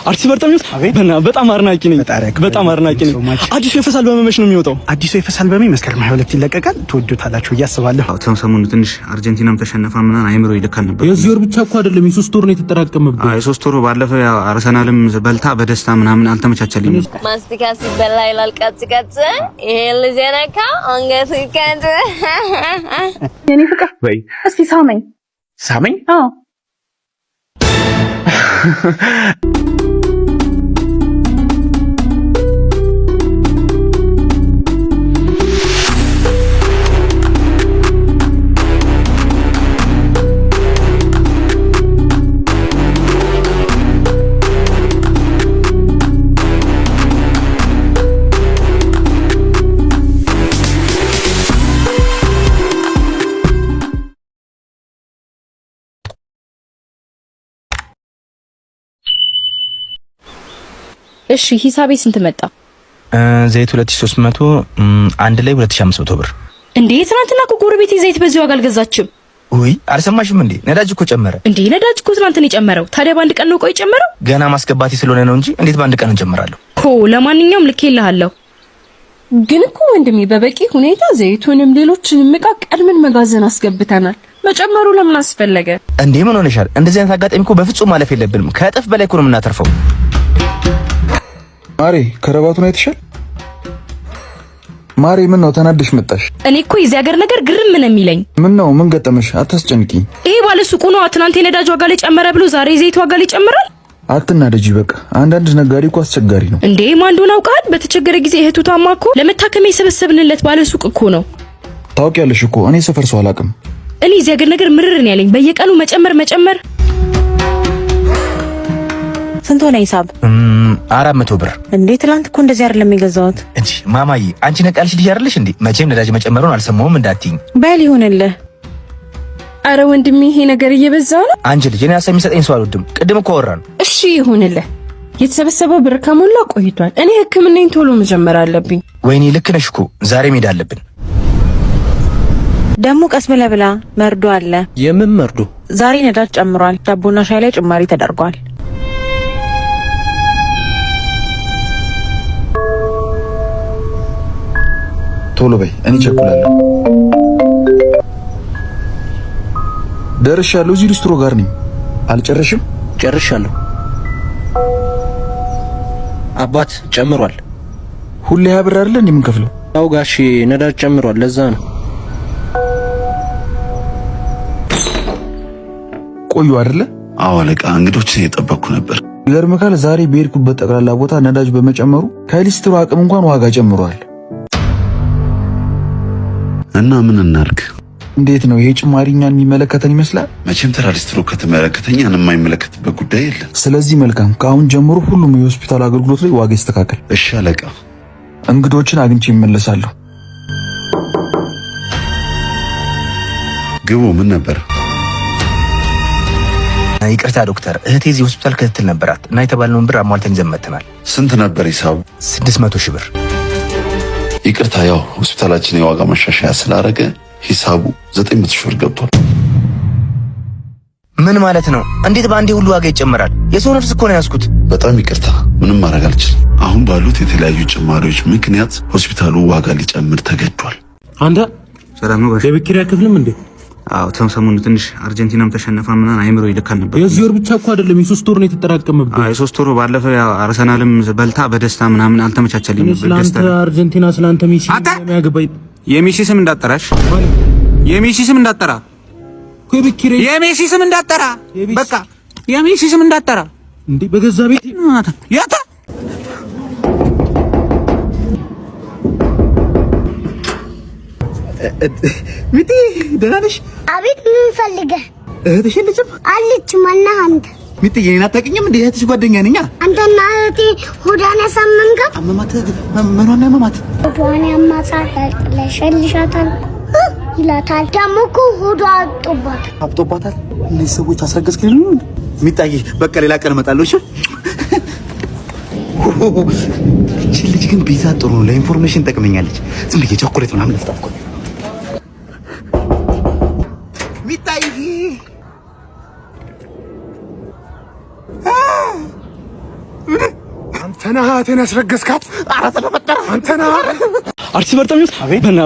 አርቲስት በርታሚው በጣም አድናቂ ነኝ። በጣም አድናቂ ነኝ። አዲሱ የፈሳል በመመሽ ነው የሚወጣው። አዲሱ የፈሳል በመ መስከረም 22 ይለቀቃል። ትወዱታላችሁ ብዬ አስባለሁ። ሰሞኑን ትንሽ አርጀንቲናም ተሸነፈ ምናምን አይምሮ ይልካል ነበር። የዚህ ወር ብቻ እኮ አይደለም የ3 ወር ነው የተጠራቀመበት። የ3 ወር ባለፈው አርሰናልም በልታ በደስታ ምናምን አልተመቻቸልኝ። ማስቲካ ሲበላ ይላል ቀጭ ቀጭ። ይሄ ልጅ ነካ አንገት ይከንድ የኔ ፍቅር ወይ እስቲ ሳመኝ ሳመኝ። አዎ እሺ ሂሳቤ ስንት መጣ? ዘይት 2300 አንድ ላይ 2500 ብር። እንዴ ትናንትና እኮ ጎረቤቴ ዘይት በዚህ ዋጋ አልገዛችም። ውይ አልሰማሽም እንዴ? ነዳጅ እኮ ጨመረ። እንዴ ነዳጅ እኮ ትናንት ነው የጨመረው። ታዲያ በአንድ ቀን ነው ቆይ ጨመረው? ገና ማስገባቴ ስለሆነ ነው እንጂ እንዴት በአንድ ቀን እንጨምራለሁ? ለማንኛውም ልኬልሃለሁ። ግን እኮ ወንድሜ በበቂ ሁኔታ ዘይቱንም ሌሎችንም ዕቃ ቀድመን መጋዘን አስገብተናል። መጨመሩ ለምን አስፈለገ እንዴ? ምን ሆነሻል? እንደዚህ አይነት አጋጣሚ እኮ በፍጹም ማለፍ የለብንም። ከእጥፍ በላይ እኮ ነው የምናተርፈው። ማሬ ከረባቱን አይተሻል? ማሬ ምን ነው ተናደሽ መጣሽ? እኔ እኮ የዚህ ሀገር ነገር ግርም ምን የሚለኝ ምን ነው? ምን ገጠመሽ? አታስጨንቂ። ይሄ ባለ ሱቁ ነው ትናንት የነዳጅ ዋጋ ላይ ጨመረ ብሎ ዛሬ ዘይት ዋጋ ላይ ጨምራል። አትናደጂ በቃ። አንዳንድ ነጋዴ እኮ አስቸጋሪ ነው እንዴ። ማንዱን አውቃል? በተቸገረ ጊዜ እህቱ ታማ እኮ ለመታከም የሰበሰብንለት ባለ ሱቅ እኮ ነው። ታውቂያለሽ እኮ እኔ ሰፈር ሰው አላውቅም። እኔ የዚህ ሀገር ነገር ምርርን ያለኝ በየቀኑ መጨመር። ስንት ሆነ ሂሳብ? 400 ብር። እንዴ ትላንት እኮ እንደዚህ አይደለም የገዛሁት። እንጂ ማማዬ አንቺ ነቃልሽ ልጅ አይደለሽ እንዴ? መቼም ነዳጅ መጨመሩን አልሰማሁም እንዳትይኝ። በል ይሁንልህ። አረ ወንድሜ ይሄ ነገር እየበዛ ነው። አንቺ ልጅ እኔ ሀሳብ የሚሰጠኝ ሰው አልወድም። ቅድም እኮ አወራን። እሺ ይሁንልህ። የተሰበሰበው ብር ከሞላ ቆይቷል። እኔ ሕክምናዬን ቶሎ መጀመር አለብኝ። ወይኔ ልክ ነሽ እኮ ዛሬ መሄድ አለብን። ደግሞ ቀስ ብለህ ብላ። መርዶ አለ። የምን መርዶ? ዛሬ ነዳጅ ጨምሯል። ዳቦና ሻይ ላይ ጭማሪ ተደርጓል። ቶሎ በይ፣ እኔ ቸኩላለሁ። ደርሻለሁ። እዚህ ሊስትሮ ጋር ነኝ። አልጨረሽም? ጨርሻለሁ። አባት ጨምሯል። ሁሌ ብር አይደለ እንደምንከፍለው? አው ጋሺ ነዳጅ ጨምሯል፣ ለዛ ነው። ቆዩ አይደለ? አዎ አለቃ፣ እንግዶችን እየጠበቅኩ ነበር። ይገርምካል፣ ዛሬ በሄድኩበት ጠቅላላ ቦታ ነዳጅ በመጨመሩ ከሊስትሮ አቅም እንኳን ዋጋ ጨምሯል። እና ምን እናርግ? እንዴት ነው ይሄ ጭማሪ እኛን የሚመለከተን ይመስላል? መቼም ተራ ሊስትሮ ከተመለከተኝ የማይመለከትበት ጉዳይ የለም። ስለዚህ መልካም፣ ከአሁን ጀምሮ ሁሉም የሆስፒታል አገልግሎት ላይ ዋጋ ይስተካከል። እሺ አለቃ። እንግዶችን አግኝቼ ይመለሳለሁ። ግቡ። ምን ነበር? ይቅርታ ዶክተር፣ እህቴ እዚህ ሆስፒታል ክትትል ነበራት እና የተባለውን ብር አሟልተን ይዘን መጥተናል። ስንት ነበር ሂሳቡ? 600 ሺህ ብር። ይቅርታ፣ ያው ሆስፒታላችን የዋጋ ማሻሻያ ስላደረገ ሂሳቡ 900 ሺህ ብር ገብቷል። ምን ማለት ነው? እንዴት በአንዴ ሁሉ ዋጋ ይጨምራል? የሰው ነፍስ እኮ ነው ያዝኩት። በጣም ይቅርታ፣ ምንም ማድረግ አልችልም። አሁን ባሉት የተለያዩ ጭማሪዎች ምክንያት ሆስፒታሉ ዋጋ ሊጨምር ተገዷል። አንተ ሰላም ነው ጋሽ? የቤት ኪራይ ክፍልም እንዴ? አዎ ሰሞኑን ትንሽ አርጀንቲናም ተሸነፈ ምናምን አይምሮ ይልካል ነበር። የዚህ ወር ብቻ እኮ አይደለም የ3 ወር ነው የተጠራቀመበት። የ3 ወር ባለፈው አርሰናልም በልታ በደስታ ምናምን አልተመቻቸልኝ ነበር። ስላንተ አርጀንቲና ስላንተ ሜሲ የሚያገባኝ የሜሲ ስም እንዳጠራሽ የሜሲ ስም እንዳጠራ የሜሲ ስም እንዳጠራ በቃ የሜሲ ስም እንዳጠራ እንዴ በገዛ ቤት ያታ ሚቲ ደህና ነሽ? አቤት። ምን ፈልገህ? እህትሽ ልጅም አለች። ማነህ አንተ? ሚቲ የኔን አታውቅኝም እንዴ? እህትሽ ጓደኛ ነኝ። አንተና እህቴ ሆዳን ያሳመምከው? አመማት። ምኗን ያመማት? ሆዷን ያማታል። ለሸልሻታል ይላታል። ደግሞ እኮ ሆዷ አብጦባታል። እነዚህ ሰዎች አስረገዝክልኝ ነው? ሚጣዬ በቃ ሌላ ቀን እመጣለሁ። እሺ። እቺ ልጅ ግን ቢዛ ጥሩ ነው። ለኢንፎርሜሽን ጠቅመኛለች። ዝም ብዬ ቸኮሌት ምናምን ልፍጣፍኩ። ሚጣዬ አንተ ነህ እህቴን ያስረገዝካት? ኧረ ተፈጠረ አንተ ነህ። አርቲስት በርጠሚው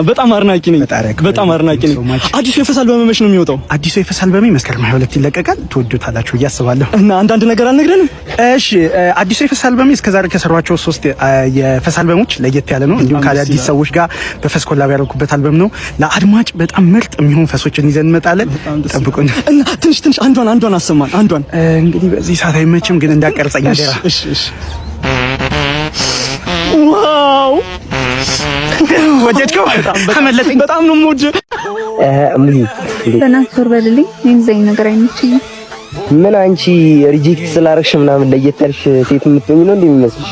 በጣም አድናቂ ነኝ። በጣም አድናቂ ነኝ። አዲሱ የፈሳል በመመሽ ነው የሚወጣው። አዲሱ የፈሳል በመ መስከረም 22 ይለቀቃል። ትወዱታላችሁ ብዬ አስባለሁ። እና አንዳንድ ነገር አልነግረንም? እሺ አዲሱ የፈሳል በመ እስከዛሬ ከሰሯቸው 3 የፈሳል በሞች ለየት ያለ ነው። እንዲሁም ከአዲስ ሰዎች ጋር በፈስ ኮላብ ያደረኩበት አልበም ነው። ለአድማጭ በጣም ምርጥ የሚሆን ፈሶችን ይዘን እንመጣለን። ጠብቁን። እና ትንሽ አንዷን አሰማን። አንዷን እንግዲህ በዚህ ሰዓት አይመችም፣ ግን እንዳቀርጸኝ አደራ። እሺ ዋው ወደድከው? ተመለጠኝ። በጣም ነው የምወደው። በናትር በልልኝ እንዘኝ ነገር አይመችኝም። ምን አንቺ ሪጀክት ስላረግሽ ምናምን ለየት ያልሽ ሴት የምትሆኚ ነው እንደሚመስልሽ?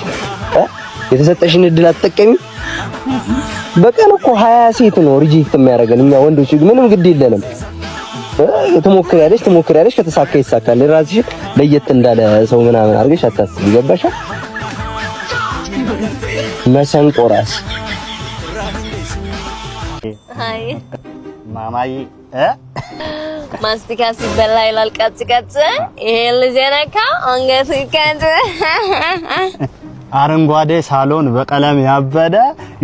የተሰጠሽን እድል አትጠቀሚ። በቀን እኮ 20 ሴት ነው ሪጀክት የሚያደርገን። እኛ ወንዶች ምንም ግድ የለንም። ትሞክሪያለሽ፣ ከተሳካ ይሳካል። ራስሽ ለየት እንዳለ ሰው ምናምን አድርገሽ አታስቢ። ገባሽ? መሰንቆ ራስ አይ ማማዬ ማስቲካ ሲበላ ይላል ቀጭ ቀጭ። ይሄ ልጅ ነካ አንገቱ ይከንድ። አረንጓዴ ሳሎን በቀለም ያበደ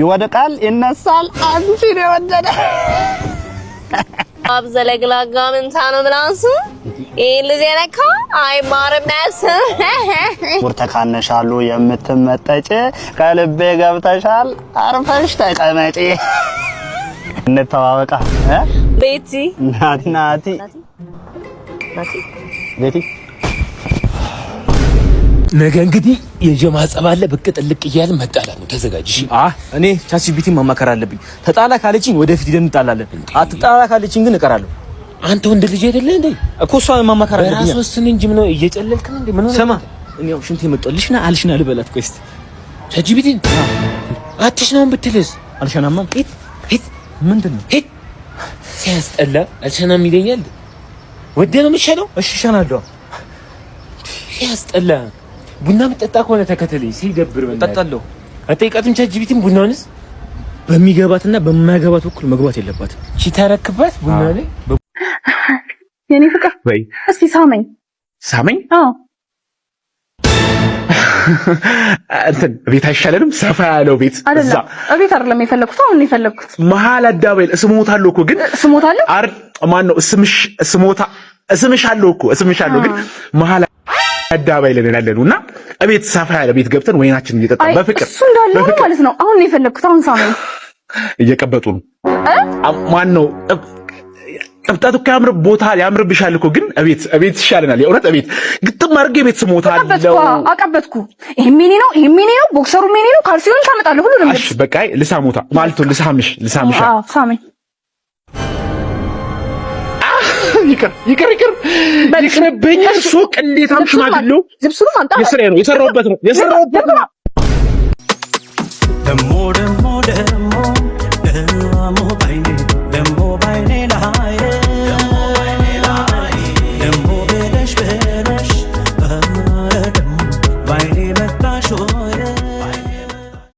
ይወድቃል ይነሳል አንቺን የወደደ አብዘለግላጋ ምንታ ነው ምላሱ። ይሄ ልጅ ነካ አይማርም ነስ። ወርተካነሻሉ የምትመጠጭ ከልቤ ገብተሻል አርፈሽ ተቀመጪ። እንተዋወቃ ቤቲ ናቲ ቤቲ ነገ እንግዲህ የጀማ ጸብ አለ። ብቅ ጥልቅ እያልን መጣላት ነው። ተዘጋጅ። እኔ ቻትጂፒቲ ማማከር አለብኝ። ተጣላ ካለችኝ ወደፊት ሄደን እንጣላለን። አትጣላ ካለችኝ ግን እቀራለሁ። አንተ ወንድ ልጅ አይደለ እንዴ? እኮ እሷን ማማከር አለብኝ። ራስ ወስን እንጂ ምን ነው እየጨለልክ ነው እንዴ? ምን ነው? ስማ እኔ ያው ሽንቴ መጥቶልሽና አልሽና ልበላት። ቆይ እስቲ ቻትጂፒቲ አትሽ ነው ብትልስ? አልሸናማም። ሂድ ምንድን ነው ሂድ። ሲያስጠላ አልሸናም ይለኛል። ወደ ነው የምትሸነው? እሺ እሸናለሁ። ሲያስጠላ ቡና የምትጠጣ ከሆነ ተከተለኝ። ሲደብር ምን እጠጣለሁ። አጠይቃትም ቻትጂፒቲም ቡናውንስ በሚገባትና በማያገባት በኩል መግባት የለባትም። እሺ ታረክባት ቡና ላይ የኔ ፍቅር ወይ እስቲ ሳመኝ። አዎ እንትን ቤት አይሻለንም? ሰፋ ያለው ቤት እዛ ቤት አይደለም የፈለኩት። አሁን ነው የፈለኩት። መሀል አዳባይ እስሞታለሁ እኮ ግን እስሞታለሁ ማን ነው እስምሻለሁ ግን መሀል አዳባይ ላይ ያለነውና እቤት ሰፋ ያለ ቤት ገብተን ወይናችንን እየጠጣን በፍቅር እሱ እንዳለ ማለት ነው። አሁን ነው የፈለኩት። አሁን ሳመኝ። እየቀበጡ ነው። ማን ነው ቅብጣቱ ካምር ቦታ ያምርብሻል እኮ ግን እቤት ይሻለናል። የእውነት እቤት ግጥም አድርጌ ቤት ስሞታለሁ። አቀበጥኩ። ይሄ ሚኒ ነው ቦክሰሩ ሚኒ ነው። ካልሲዮን ታመጣለህ ሁሉ ነው። እሺ በቃ ልሳሞታ ማለት ነው። ልሳምሽ አዎ ሳመኝ። ይቅርብኝ። እሱ ቅሌታም ሽማግሌው ዝብሱን አንተ የሰራሁበት ነው። ደሞ